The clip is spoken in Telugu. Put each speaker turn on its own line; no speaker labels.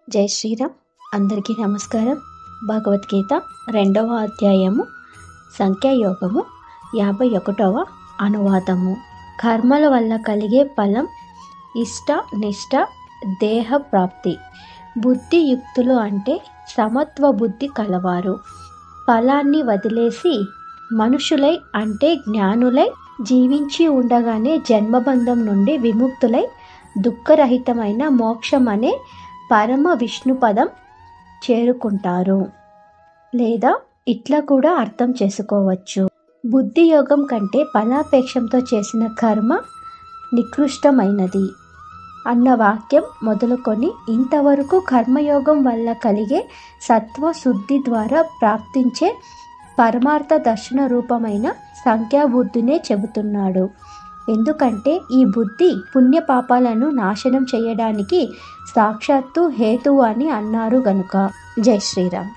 జై శ్రీరామ్. అందరికీ నమస్కారం. భగవద్గీత 2వ అధ్యాయము సంఖ్యాయోగము 51వ అనువాదము. కర్మల వల్ల కలిగే ఫలం ఇష్ట నిష్ట దేహ ప్రాప్తి. బుద్ధియుక్తులు అంటే సమత్వ బుద్ధి కలవారు. ఫలాన్ని వదిలేసి మనుషులై అంటే జ్ఞానులై జీవించి ఉండగానే జన్మబంధం నుండి విముక్తులై దుఃఖరహితమైన మోక్షం అనే పరమ విష్ణుపదం చేరుకుంటారు. లేదా ఇట్లా కూడా అర్థం చేసుకోవచ్చు, బుద్ధి యోగం కంటే ఫలాపేక్షంతో చేసిన కర్మ నికృష్టమైనది అన్న వాక్యం మొదలుకొని ఇంతవరకు కర్మయోగం వల్ల కలిగే సత్వ శుద్ధి ద్వారా ప్రాప్తించే పరమార్థ దర్శన రూపమైన సంఖ్యాబుద్ధినే చెబుతున్నాడు. ఎందుకంటే ఈ బుద్ధి పుణ్యపాపాలను నాశనం చేయడానికి సాక్షాత్తు హేతువు అని అన్నారు గనుక. జై శ్రీరామ్.